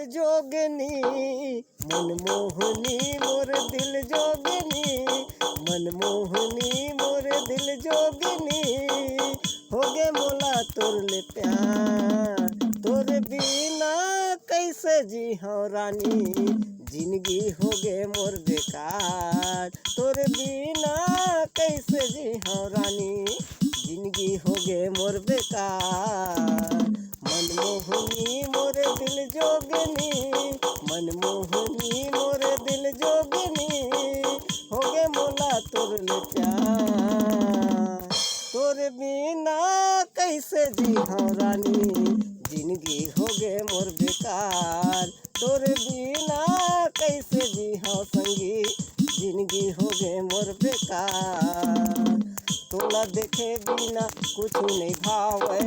जोगनी, मनमोहनी मोर दिल जोगनी, मनमोहनी मोर दिल जोगनी। होगे मोला तोर ले प्यार, तोर बिना कैसे जी हूँ रानी, जिंदगी होगे मोर बेकार। तोर बिना कैसे जी हूँ रानी, जिंदगी होगे मोर बेकार। मनमोहनी मोर दिल जोगनी, मनमोहनी मोर दिल जोगनी। होगे मोला तोर ले प्यार, तोर बिना कैसे जी हूँ रानी, जिंदगी होगे मोर बेकार। तोर बिना कैसे जी हूँ संगी, जिंदगी होगे मोर बेकार। तोला देखे बिना कुछ नहीं भावे,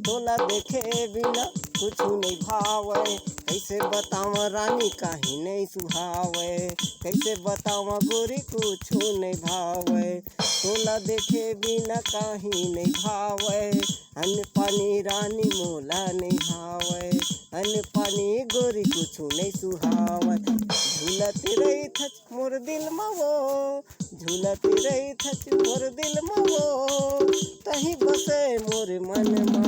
तोला देखे बिना कुछ नहीं भावे। कैसे बतावा रानी काहे नहीं सुहावे, कैसे बतावा गोरी कुछ नहीं भावे। तोला देखे बिना काहे नहीं भावे, अन्न पानी रानी मोला नहीं भावे, अन्न पानी गोरी कुछ नहीं सुहावे। झूलती रही थच मोर दिल मवो, झूलती रही थच मोर दिल मवो। तही बसे मोर मन मा,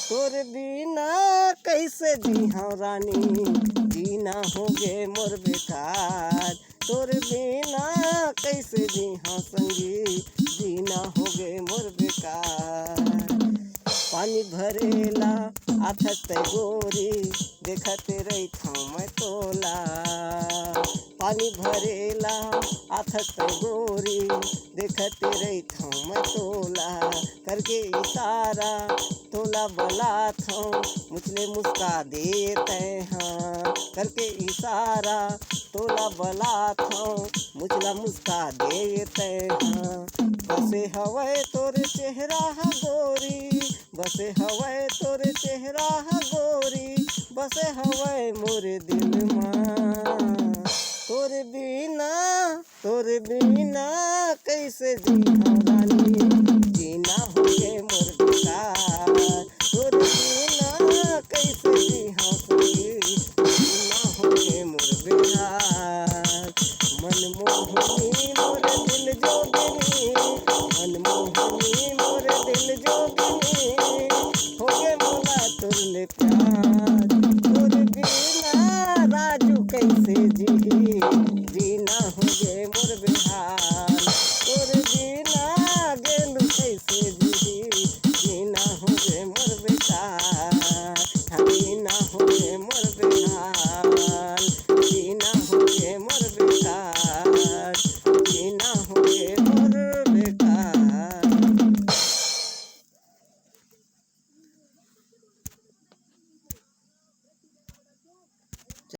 तोर बिना कैसे जी हूँ रानी, जीना होगे मोर बेकार। तोर बिना कैसे जी हूँ संगी, जीना होगे मोर बेकार। पानी भरेला आथत गोरी, देखते रहिथो मैं तोला। पानी भरेला आथत गोरी, देखते रहिथो मैं तोला। करके इशारा तोला बलात हूँ, मुझले मुस्का देते हैं। करके इशारा तोला बलात हूँ, मुझला मुस्का देते हैं। बसे हवे तोरे चेहरा हा गोरी, बसे हवे तोरे चेहरा हा गोरी। बसे हवे मोरे दिल माँ, तोरे बिना कैसे जी हूँ रानी, जीना होगे मोर बेकार। तोरे बिना कैसे जी हूँ संगी, जीना होगे मोर बेकार। मनमोहनी मोर दिल जोगनी, मनमोहनी मोर दिल जोगनी। होगे मोला तोर ले प्यार, तोर बिना राजू कैसे जी, जीना होगे मोर बेहाल। तोर बिना गेलू कैसे जी, जीना होगे मोर बेकार, जीना होगे मोर बेहाल।